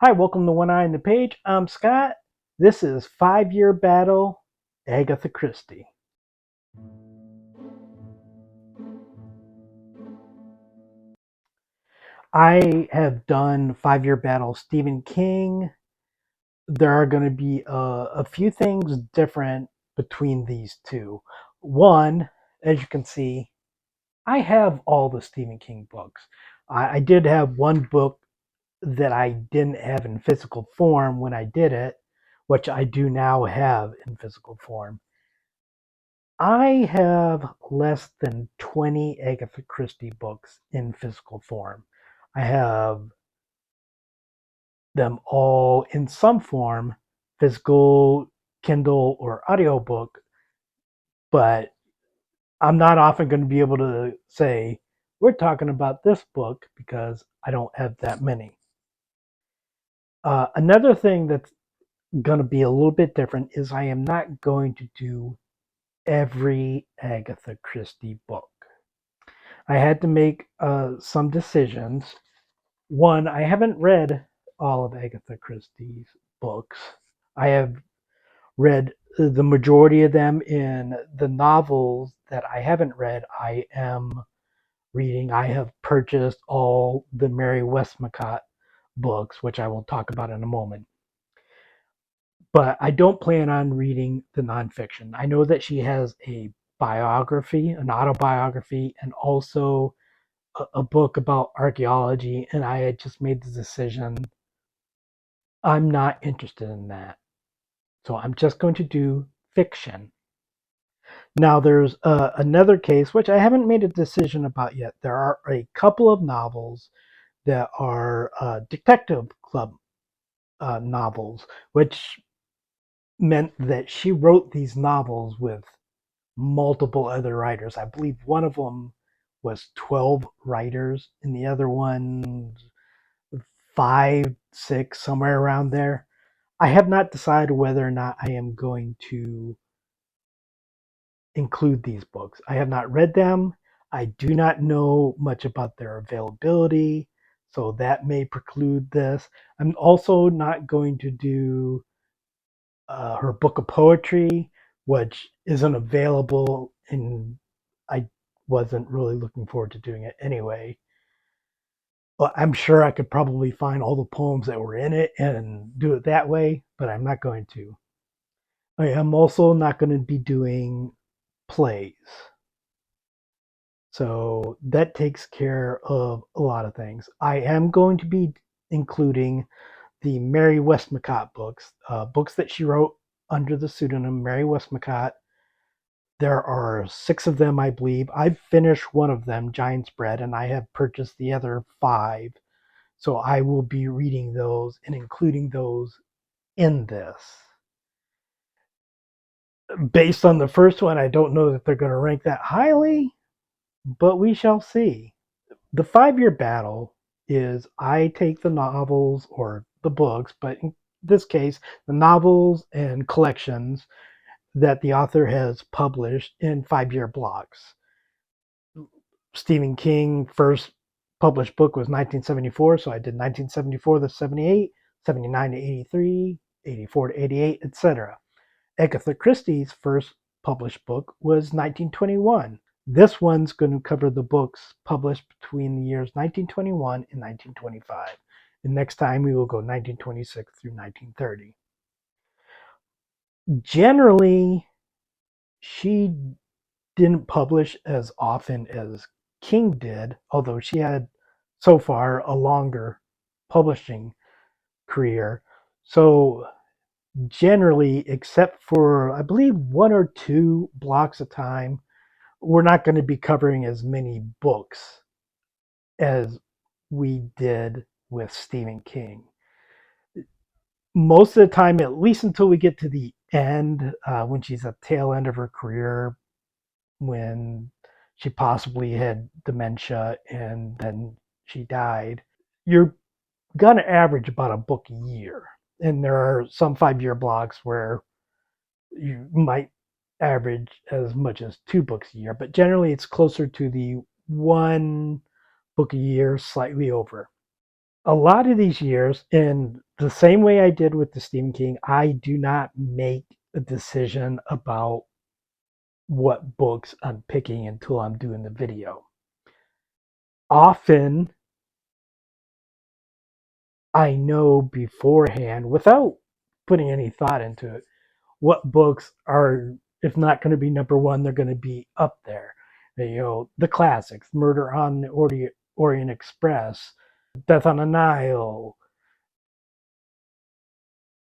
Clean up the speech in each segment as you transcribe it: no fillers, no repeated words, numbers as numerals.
Hi, welcome to One Eye on the Page. I'm Scott. This is 5 Year Battle, Agatha Christie. I have done 5 Year Battle Stephen King. There are going to be a few things different between these two. One, as you can see, I have all the Stephen King books. I did have one book that I didn't have in physical form when I did it, which I do now have in physical form. I have less than 20 Agatha Christie books in physical form. I have them all in some form, physical, Kindle, or audiobook, but I'm not often going to be able to say, we're talking about this book because I don't have that many. Another thing that's going to be a little bit different is I am not going to do every Agatha Christie book. I had to make some decisions. One, I haven't read all of Agatha Christie's books. I have read the majority of them. In the novels that I haven't read, I am reading. I have purchased all the Mary Westmacott books, which I will talk about in a moment. But I don't plan on reading the nonfiction. I know that she has a biography, an autobiography, and also a book about archaeology, and I had just made the decision I'm not interested in that. So I'm just going to do fiction. Now, there's another case, which I haven't made a decision about yet. There are a couple of novels that are Detective Club novels, which meant that she wrote these novels with multiple other writers. I believe one of them was 12 writers, and the other one 5, 6, somewhere around there. I have not decided whether or not I am going to include these books. I have not read them. I do not know much about their availability, so that may preclude this. I'm also not going to do her book of poetry, which isn't available, and I wasn't really looking forward to doing it anyway. Well, I'm sure I could probably find all the poems that were in it and do it that way, but I'm not going to. I am also not going to be doing plays. So that takes care of a lot of things. I am going to be including the Mary Westmacott books, books that she wrote under the pseudonym Mary Westmacott. There are 6 of them, I believe. I've finished one of them, Giant's Bread, and I have purchased the other 5. So I will be reading those and including those in this. Based on the first one, I don't know that they're going to rank that highly, but we shall see. The 5 Year Battle is I take the novels or the books, but in this case, the novels and collections that the author has published in 5 year blocks. Stephen King first published book was 1974, so I did 1974 to 78, 79 to 83, 84 to 88, etc. Agatha Christie's first published book was 1921. This one's going to cover the books published between the years 1921 and 1925. And next time we will go 1926 through 1930. Generally, she didn't publish as often as King did, although she had so far a longer publishing career. So generally, except for I believe 1 or 2 blocks a time, we're not going to be covering as many books as we did with Stephen King. Most of the time, at least until we get to the end, when she's at the tail end of her career, when she possibly had dementia and then she died, you're going to average about a book a year. And there are some 5 year blocks where you might average as much as 2 books a year, but generally it's closer to the 1 book a year, slightly over. A lot of these years, in the same way I did with the Stephen King, I do not make a decision about what books I'm picking until I'm doing the video. Often I know beforehand, without putting any thought into it, what books are, if not going to be number one, they're going to be up there. The classics: Murder on the Orient Express, Death on the Nile,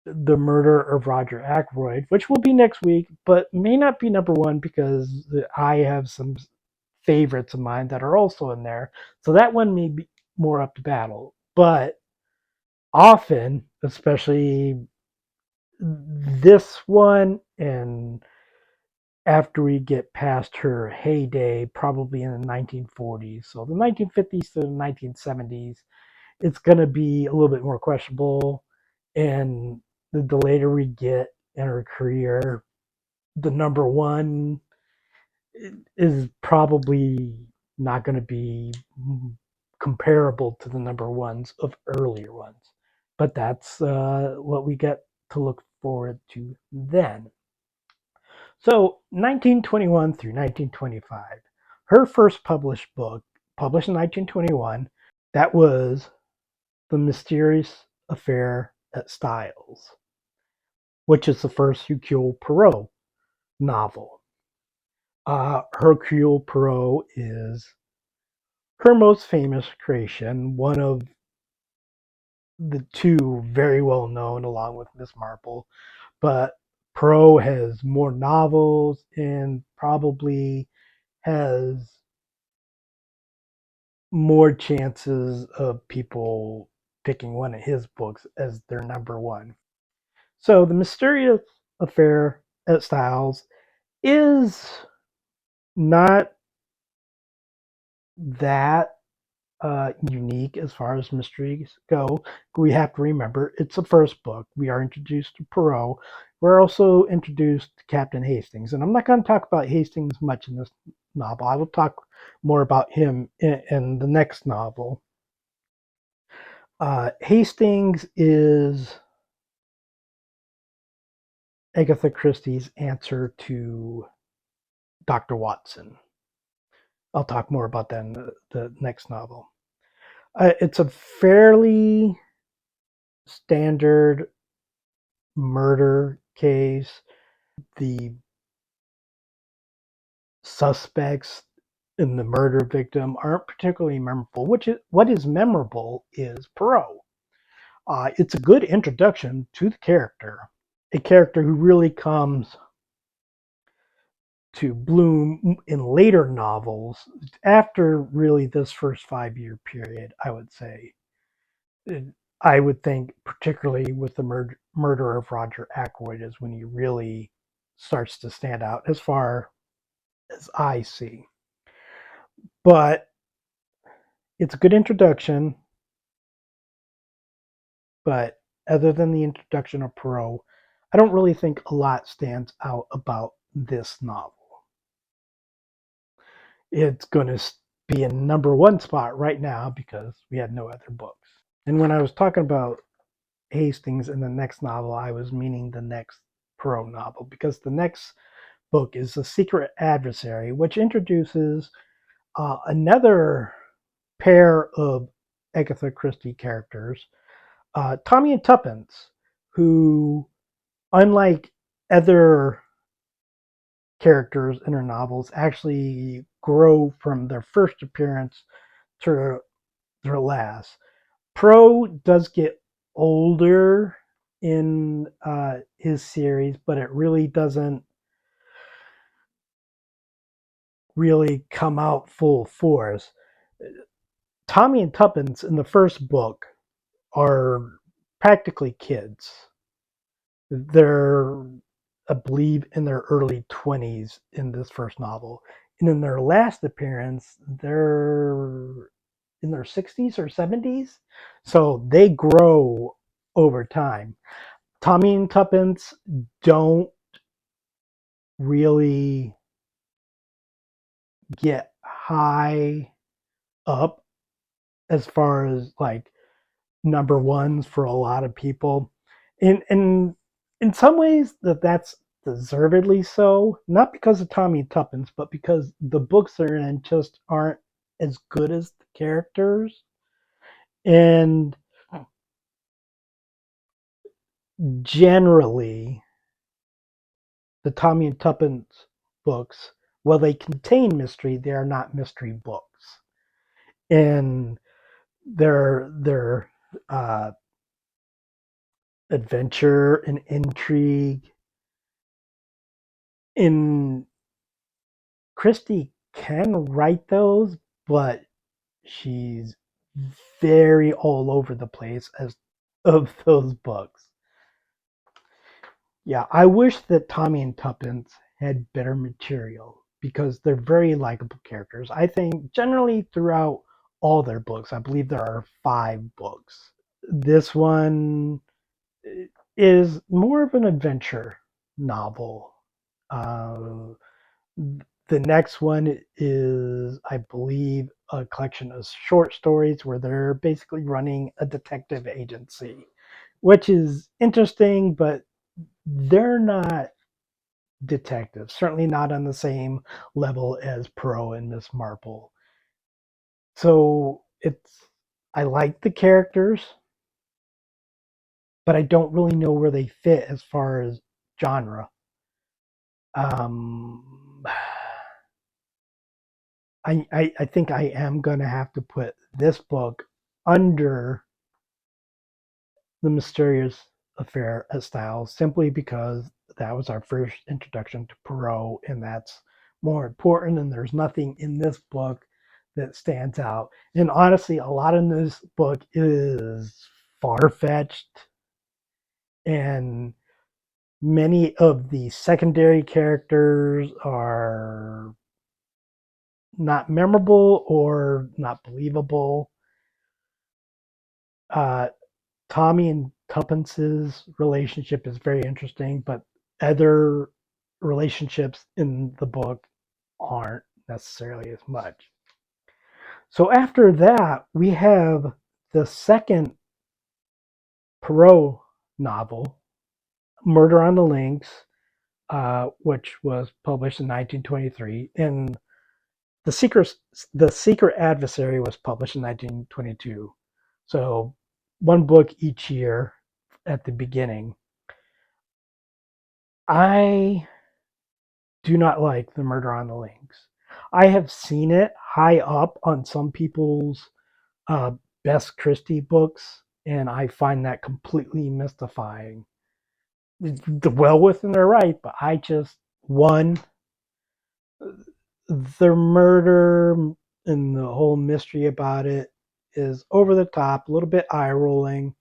The Murder of Roger Ackroyd, which will be next week, but may not be number one because I have some favorites of mine that are also in there. So that one may be more up to battle. But often, especially this one, and after we get past her heyday, probably in the 1940s, so the 1950s to the 1970s, it's going to be a little bit more questionable. And the later we get in her career, the number one is probably not going to be comparable to the number ones of earlier ones. But that's what we get to look forward to then. So 1921 through 1925, her first published book, published in 1921, that was The Mysterious Affair at Styles, which is the first Hercule Poirot novel. Hercule Poirot is her most famous creation, one of the two very well known, along with Miss Marple. But Poirot has more novels and probably has more chances of people picking one of his books as their number one. So, The Mysterious Affair at Styles is not that unique as far as mysteries go. We have to remember it's the first book. We are introduced to Poirot. We're also introduced to Captain Hastings. And I'm not going to talk about Hastings much in this novel. I will talk more about him in the next novel. Hastings is Agatha Christie's answer to Dr. Watson. I'll talk more about that in the next novel. It's a fairly standard murder case. The suspects in the murder victim aren't particularly memorable. What is memorable is Perot. It's a good introduction to the character, a character who really comes to bloom in later novels after really this first 5 year period, I would say. I would think, particularly with the murder of Roger Ackroyd, is when he really starts to stand out as far as I see. But it's a good introduction. But other than the introduction of Perot, I don't really think a lot stands out about this novel. It's going to be a number one spot right now because we had no other books. And when I was talking about Hastings in the next novel, I was meaning the next Perot novel because the next book is The Secret Adversary, which introduces another pair of Agatha Christie characters, Tommy and Tuppence, who, unlike other characters in her novels, actually grow from their first appearance to their last. Pro does get older in his series, but it really doesn't really come out full force. Tommy and Tuppence in the first book are practically kids. They're, I believe, in their early 20s in this first novel. And in their last appearance, they're in their 60s or 70s. So they grow over time. Tommy and Tuppence don't really get high up as far as like number ones for a lot of people. In some ways that's deservedly so, not because of Tommy and Tuppence, but because the books they're in just aren't as good as the characters. And generally, the Tommy and Tuppence books, while they contain mystery, they are not mystery books. And their adventure and intrigue in Christie can write those, but she's very all over the place as of those books. Yeah, I wish that Tommy and Tuppence had better material because they're very likable characters. I think generally throughout all their books, I believe there are 5 books. This one is more of an adventure novel. Uh, the next one is, I believe, a collection of short stories where they're basically running a detective agency, which is interesting, but they're not detectives, certainly not on the same level as Poirot and Miss Marple. So I like the characters, but I don't really know where they fit as far as genre. Um, I think I am going to have to put this book under The Mysterious Affair of Styles simply because that was our first introduction to Poirot, and that's more important. And there's nothing in this book that stands out. And honestly, a lot in this book is far fetched, and many of the secondary characters are not memorable or not believable. Uh, Tommy and Tuppence's relationship is very interesting, but other relationships in the book aren't necessarily as much. So after that, we have the second Poirot novel, Murder on the Links, which was published in 1923, and the secret the secret adversary was published in 1922. So one book each year at the beginning. I do not like the Murder on the Links. I have seen it high up on some people's uh, best Christie books, and I find that completely mystifying. Well within their right, but I just one the murder and the whole mystery about it is over the top, a little bit eye rolling.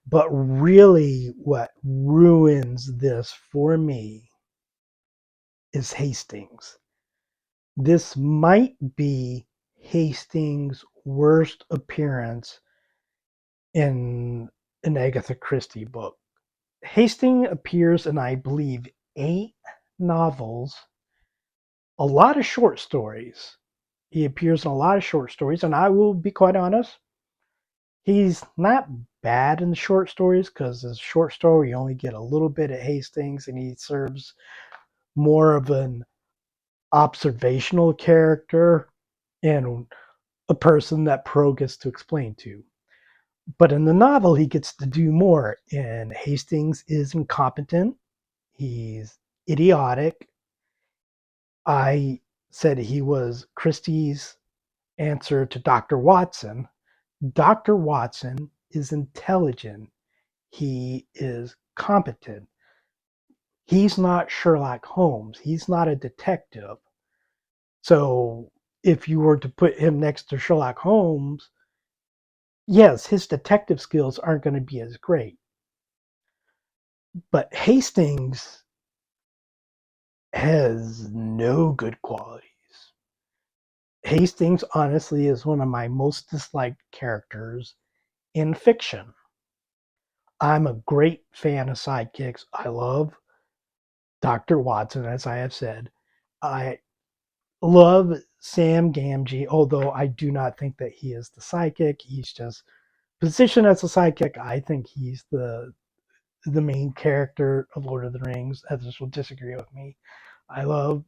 But really, what ruins this for me is Hastings. This might be Hastings' worst appearance in an Agatha Christie book. Hastings appears in, I believe, 8 novels, a lot of short stories. He appears in a lot of short stories, and I will be quite honest, he's not bad in the short stories because the short story you only get a little bit of Hastings, and he serves more of an observational character and a person that Pro gets to explain to. But in the novel, he gets to do more, and Hastings is incompetent. He's idiotic. I said he was Christie's answer to Dr. Watson. Dr. Watson is intelligent. He is competent. He's not Sherlock Holmes. He's not a detective. So if you were to put him next to Sherlock Holmes, yes, his detective skills aren't going to be as great. But Hastings has no good qualities. Hastings, honestly, is one of my most disliked characters in fiction. I'm a great fan of sidekicks. I love Dr. Watson, as I have said. I love Sam Gamgee, although I do not think that he is the sidekick. He's just position as a sidekick, I think he's the main character of Lord of the Rings. Others will disagree with me. I love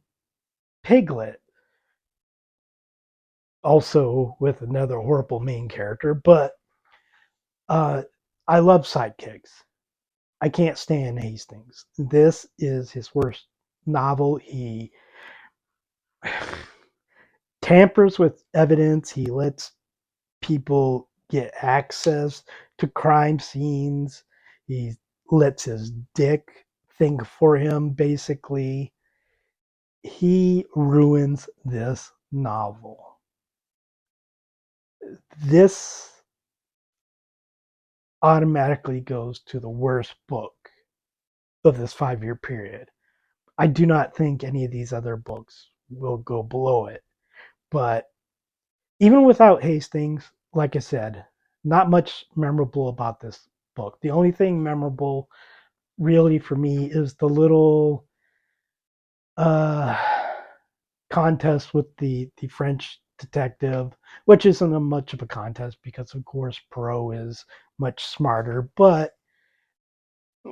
Piglet, also with another horrible main character, but uh, I love sidekicks. I can't stand Hastings. This is his worst novel. He tampers with evidence. He lets people get access to crime scenes. He lets his dick think for him, basically. He ruins this novel. This automatically goes to the worst book of this 5 year period. I do not think any of these other books will go below it. But even without Hastings, like I said, not much memorable about this book. The only thing memorable really for me is the little uh, contest with the French detective, which isn't a much of a contest because of course Perot is much smarter. But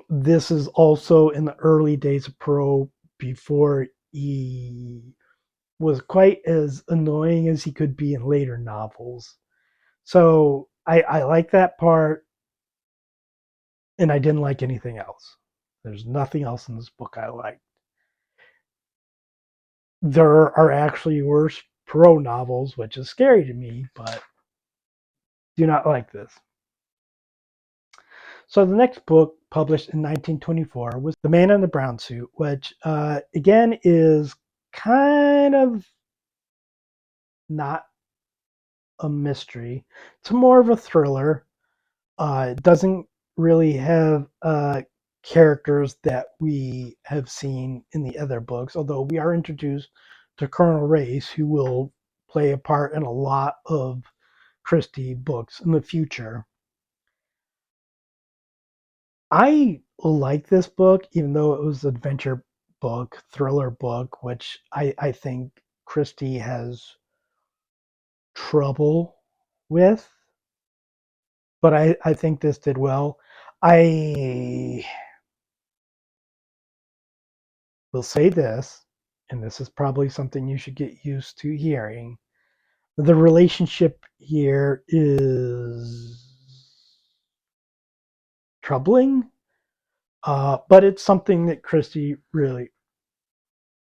this is also in the early days of Perot before he was quite as annoying as he could be in later novels. So I like that part, and I didn't like anything else. There's nothing else in this book I like. There are actually worse Perot novels, which is scary to me, but do not like this. So the next book, published in 1924, was The Man in the Brown Suit, which again is kind of not a mystery. It's more of a thriller. It doesn't really have characters that we have seen in the other books, although we are introduced to Colonel Race, who will play a part in a lot of Christie books in the future. I like this book, even though it was an adventure book, thriller book, which I think Christie has trouble with, but I think this did well. I will say this, and this is probably something you should get used to hearing. The relationship here is troubling, but it's something that Christie really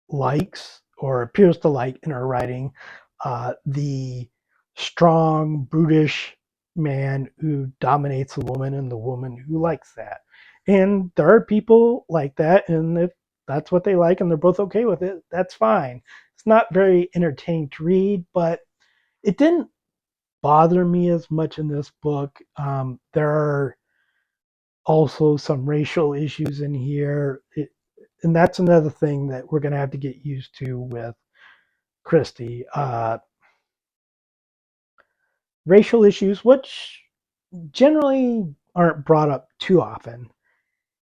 likes or appears to like in her writing. The strong, brutish man who dominates a woman and the woman who likes that. And there are people like that, and if that's what they like and they're both okay with it, that's fine. It's not very entertaining to read, but it didn't bother me as much in this book. There are also some racial issues in here. And that's another thing that we're going to have to get used to with Christie. Racial issues, which generally aren't brought up too often.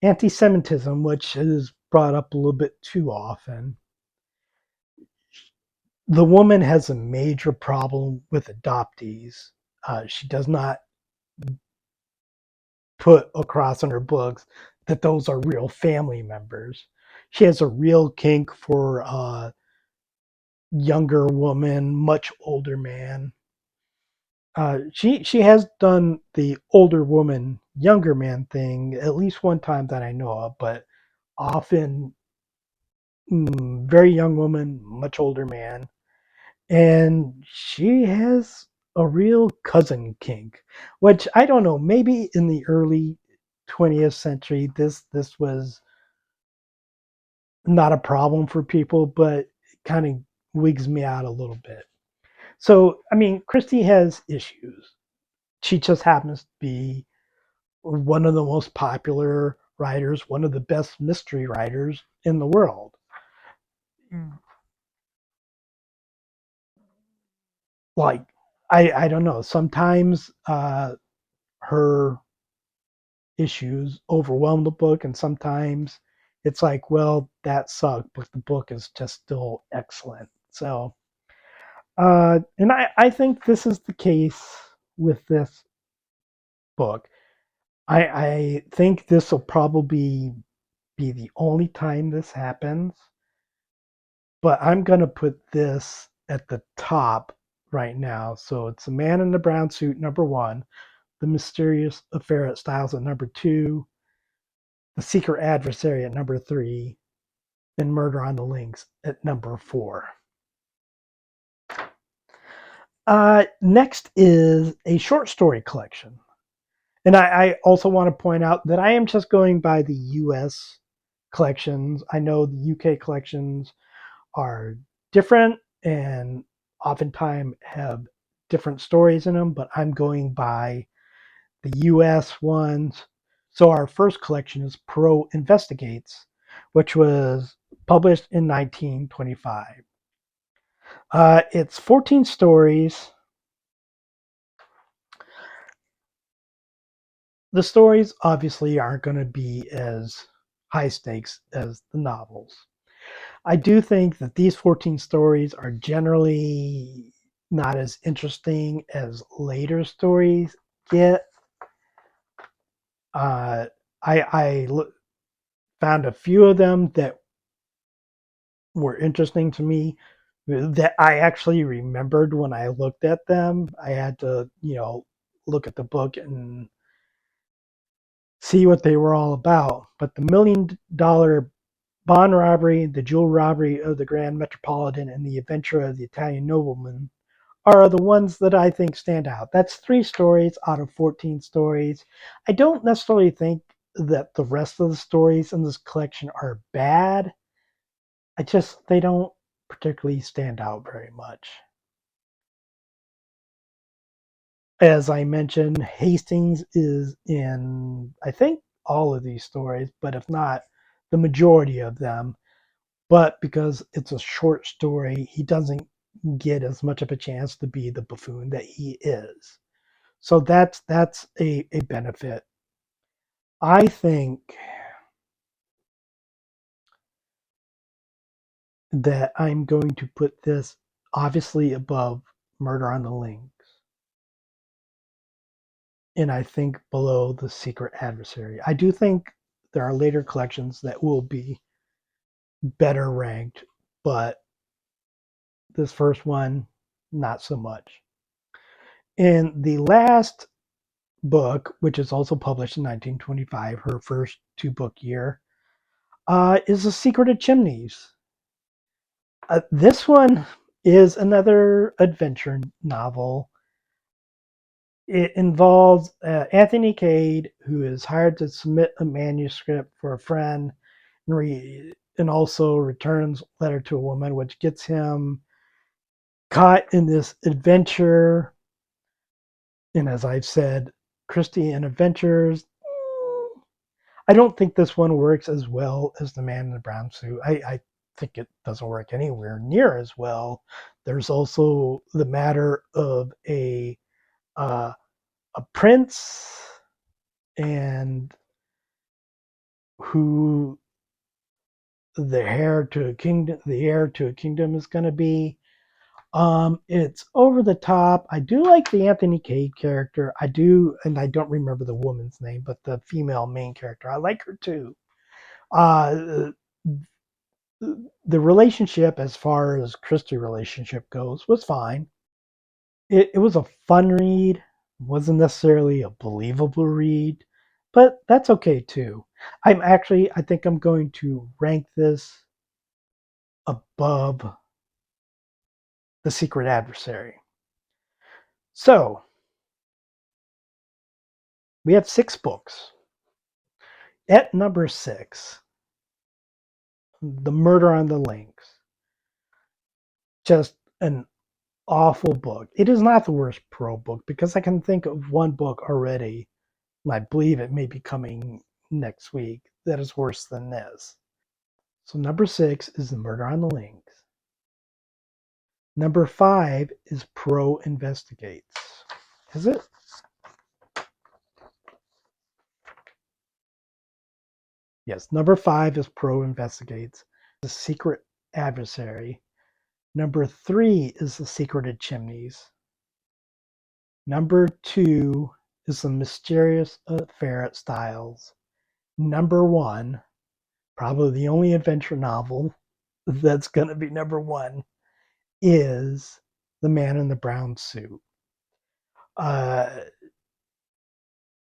Anti Semitism, which is brought up a little bit too often. The woman has a major problem with adoptees. She does not put across in her books that those are real family members. She has a real kink for younger woman, much older man. She has done the older woman, younger man thing at least one time that I know of, but often very young woman, much older man, and she has a real cousin kink, which I don't know. Maybe in the early 20th century, this was not a problem for people, but it kind of wigs me out a little bit. So, I mean, Christie has issues. She just happens to be one of the most popular writers, one of the best mystery writers in the world. Like, I don't know. Sometimes her issues overwhelm the book, and sometimes it's like, well, that sucked, but the book is just still excellent. So, and I think this is the case with this book. I think this will probably be the only time this happens, but I'm going to put this at the top right now. So it's The Man in the Brown Suit, number one, The Mysterious Affair at Styles at number two, The Secret Adversary at number three, and Murder on the Links at number four. Next is a short story collection. And I also want to point out that I am just going by the US collections. I know the UK collections are different and oftentimes have different stories in them, but I'm going by the US ones. So our first collection is Poirot Investigates, which was published in 1925. It's 14 stories. The stories obviously aren't going to be as high stakes as the novels. I do think that these 14 stories are generally not as interesting as later stories get. Uh, I found a few of them that were interesting to me that I actually remembered when I looked at them. I had to, look at the book and see what they were all about. But the $1 million bond robbery, the jewel robbery of the Grand Metropolitan, and the adventure of the Italian nobleman are the ones that I think stand out. That's 3 stories out of 14 stories. I don't necessarily think that the rest of the stories in this collection are bad. They don't particularly stand out very much. As I mentioned, Hastings is in, I think, all of these stories, but if not, the majority of them. But because it's a short story, he doesn't get as much of a chance to be the buffoon that he is. So that's a benefit. I think that I'm going to put this obviously above Murder on the Links, and I think below The Secret Adversary. I do think there are later collections that will be better ranked, but this first one, not so much. And the last book, which is also published in 1925, her first 2 book year, is The Secret of Chimneys. This one is another adventure novel. It involves Anthony Cade, who is hired to submit a manuscript for a friend and also returns letter to a woman, which gets him caught in this adventure. And as I've said, Christie and Adventures. I don't think this one works as well as The Man in the Brown Suit. I think it doesn't work anywhere near as well. There's also the matter of uh, a prince and who the heir to a kingdom is going to be. It's over the top. I do like the Anthony Cade character. I do, and I don't remember the woman's name, but the female main character, I like her too. Uh, the relationship, as far as Christie relationship goes, was fine. It was a fun read. Wasn't necessarily a believable read, but that's okay too. I think I'm going to rank this above The Secret Adversary. So we have 6 books. At number 6, The Murder on the Links. Just an awful book. It is not the worst Poirot book because I can think of one book already, and I believe it may be coming next week, that is worse than this. So number 6 is The Murder on the Links. Number 5 is Poirot Investigates. Is it? Yes, number 5 is Poirot Investigates. The Secret Adversary. Number 3 is The Secret of Chimneys. Number 2 is The Mysterious Affair at Styles. Number one, probably the only adventure novel that's going to be number one, is The Man in the Brown Suit. Uh,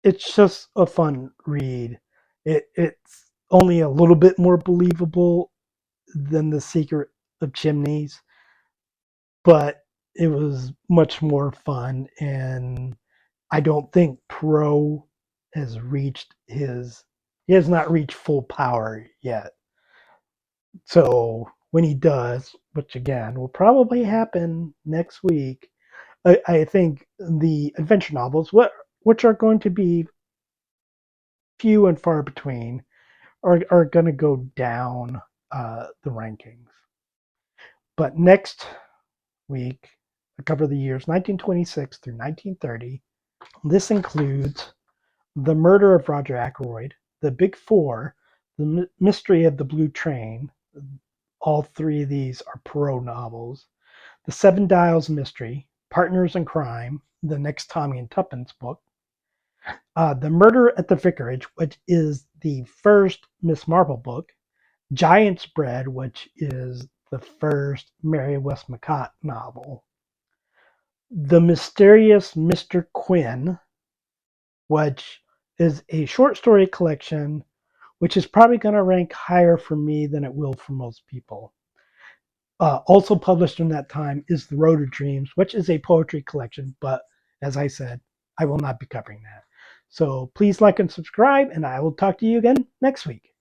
it's just a fun read. It's only a little bit more believable than The Secret of Chimneys, but it was much more fun. And I don't think Pro has reached he has not reached full power yet. So when he does, which again will probably happen next week, I think the adventure novels, which are going to be few and far between, are going to go down the rankings. But next week, I cover the years 1926 through 1930. This includes The Murder of Roger Ackroyd, The Big Four, The Mystery of the Blue Train. All three of these are Perot novels. The Seven Dials Mystery, Partners in Crime, the next Tommy and Tuppence book. The Murder at the Vicarage, which is the first Miss Marple book. Giant's Bread, which is the first Mary Westmacott novel. The Mysterious Mr. Quinn, which is a short story collection, which is probably going to rank higher for me than it will for most people. Also published in that time is The Road of Dreams, which is a poetry collection, but as I said, I will not be covering that. So please like and subscribe, and I will talk to you again next week.